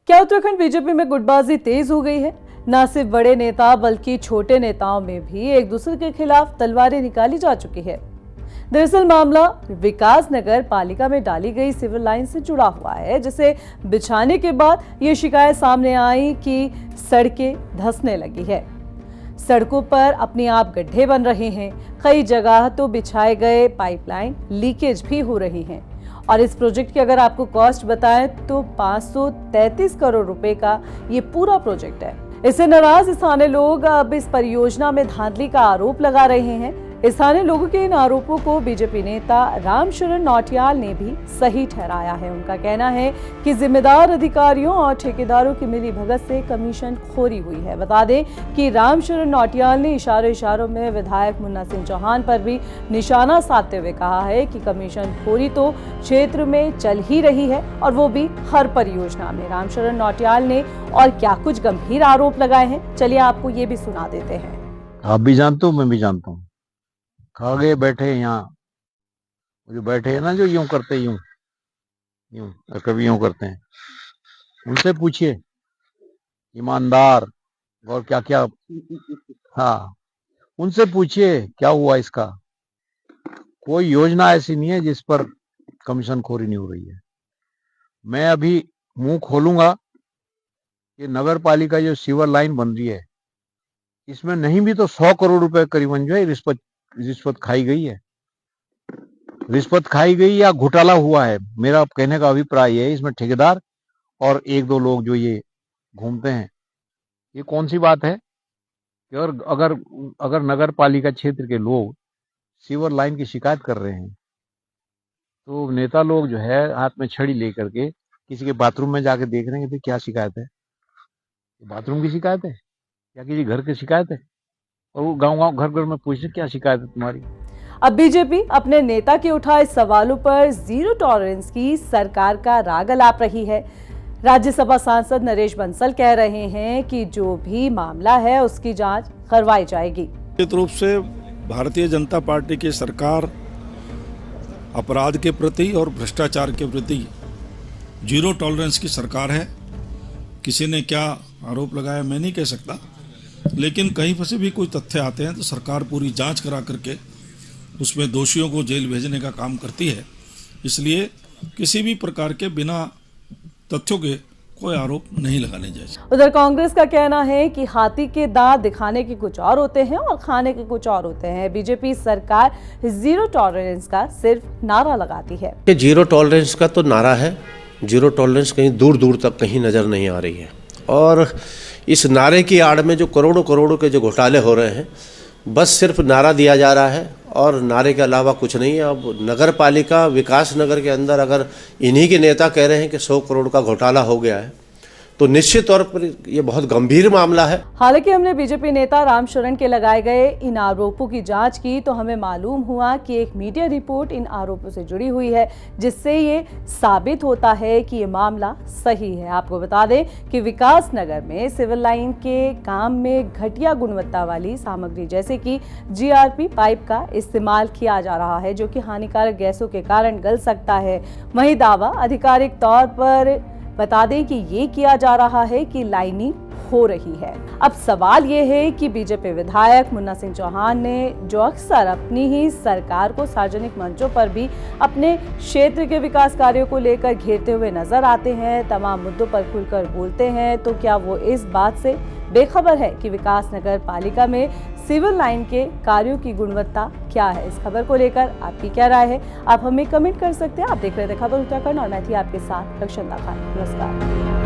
क्या उत्तराखंड बीजेपी में गुटबाजी तेज हो गई है? न सिर्फ बड़े नेता बल्कि छोटे नेताओं में भी एक दूसरे के खिलाफ तलवारें निकाली जा चुकी है। दरअसल मामला विकास नगर पालिका में डाली गई सिविल लाइन से जुड़ा हुआ है, जिसे बिछाने के बाद ये शिकायत सामने आई कि सड़कें धंसने लगी है। सड़कों पर अपने आप गड्ढे बन रहे हैं, कई जगह तो बिछाए गए पाइपलाइन लीकेज भी हो रही हैं। और इस प्रोजेक्ट की अगर आपको कॉस्ट बताएं तो 533 करोड़ रुपए का ये पूरा प्रोजेक्ट है। इससे नाराज स्थानीय लोग अब इस परियोजना में धांधली का आरोप लगा रहे हैं। स्थानीय लोगों के इन आरोपों को बीजेपी नेता रामशरण नौटियाल ने भी सही ठहराया है। उनका कहना है कि जिम्मेदार अधिकारियों और ठेकेदारों की मिलीभगत से कमीशन खोरी हुई है। बता दें कि रामशरण नौटियाल ने इशारों में विधायक मुन्ना सिंह चौहान पर भी निशाना साधते हुए कहा है कि कमीशन खोरी तो क्षेत्र में चल ही रही है, और वो भी हर परियोजना में। रामशरण नौटियाल ने और क्या कुछ गंभीर आरोप लगाए हैं, चलिए आपको ये भी सुना देते हैं। आप भी जानते हो, मैं भी जानता हूँ। खा गए बैठे यहाँ जो बैठे हैं ना, जो यूं करते यूं यूं कभी यूं करते हैं, उनसे पूछिए ईमानदार और क्या क्या, हाँ उनसे पूछिए क्या हुआ इसका। कोई योजना ऐसी नहीं है जिस पर कमीशन खोरी नहीं हो रही है। मैं अभी मुंह खोलूंगा कि नगर पालिका जो सीवर लाइन बन रही है, इसमें नहीं भी तो 100 करोड़ रुपए करीबन जो है रिश्वत खाई गई है। रिश्वत खाई गई या घोटाला हुआ है, मेरा कहने का अभिप्राय है। इसमें ठेकेदार और एक दो लोग जो ये घूमते हैं, ये कौन सी बात है कि अगर नगर पालिका क्षेत्र के लोग सीवर लाइन की शिकायत कर रहे हैं तो नेता लोग जो है हाथ में छड़ी लेकर के किसी के बाथरूम में जाके देख रहे हैं कि क्या शिकायत है, बाथरूम की शिकायत है या किसी घर की शिकायत है, और वो गांव घर में पूछे क्या शिकायत है तुम्हारी। अब बीजेपी अपने नेता के उठाए सवालों पर जीरो टॉलरेंस की सरकार का राग अलाप रही है। राज्यसभा सांसद नरेश बंसल कह रहे हैं कि जो भी मामला है उसकी जांच करवाई जाएगी। निश्चित रूप से भारतीय जनता पार्टी की सरकार अपराध के प्रति और भ्रष्टाचार के प्रति जीरो टॉलरेंस की सरकार है। किसी ने क्या आरोप लगाया मैं नहीं कह सकता, लेकिन कहीं पर से भी कोई तथ्य आते हैं तो सरकार पूरी जांच करा करके उसमें दोषियों को जेल भेजने का काम करती है। इसलिए किसी भी प्रकार के बिना तथ्यों के कोई आरोप नहीं लगाने चाहिए। उधर कांग्रेस का कहना है कि हाथी के दांत दिखाने के कुछ और होते हैं और खाने के कुछ और होते हैं। बीजेपी सरकार जीरो टॉलरेंस का सिर्फ नारा लगाती है। जीरो टॉलरेंस का तो नारा है, जीरो टॉलरेंस कहीं दूर दूर तक कहीं नजर नहीं आ रही है। और इस नारे की आड़ में जो करोड़ों के जो घोटाले हो रहे हैं, बस सिर्फ नारा दिया जा रहा है और नारे के अलावा कुछ नहीं है। अब नगर पालिका विकास नगर के अंदर अगर इन्हीं के नेता कह रहे हैं कि 100 करोड़ का घोटाला हो गया है तो निश्चित तौर पर यह बहुत गंभीर मामला है। हालांकि हमने बीजेपी नेता रामशरण के लगाए गए इन आरोपों की जांच की तो हमें मालूम हुआ कि एक मीडिया रिपोर्ट इन आरोपों से जुड़ी हुई है, जिससे ये साबित होता है कि ये मामला सही है। आपको बता दें कि विकास नगर में सिविल लाइन के काम में घटिया गुणवत्ता वाली सामग्री जैसे कि GRP पाइप का इस्तेमाल किया जा रहा है, जो कि हानिकारक गैसों के कारण गल सकता है। वहीं दावा आधिकारिक तौर पर बता दें कि ये किया जा रहा है कि लाइनिंग हो रही है। अब सवाल ये है कि बीजेपी विधायक मुन्ना सिंह चौहान ने, जो अक्सर अपनी ही सरकार को सार्वजनिक मंचों पर भी अपने क्षेत्र के विकास कार्यों को लेकर घेरते हुए नजर आते हैं, तमाम मुद्दों पर खुलकर बोलते हैं, तो क्या वो इस बात से बेखबर है कि विकास नगर पालिका में सिविल लाइन के कार्यों की गुणवत्ता क्या है? इस खबर को लेकर आपकी क्या राय है, आप हमें कमेंट कर सकते हैं। आप देख रहे थे खबर उत्तराखंड और मैं थी आपके साथ रक्षंदा खान। नमस्कार।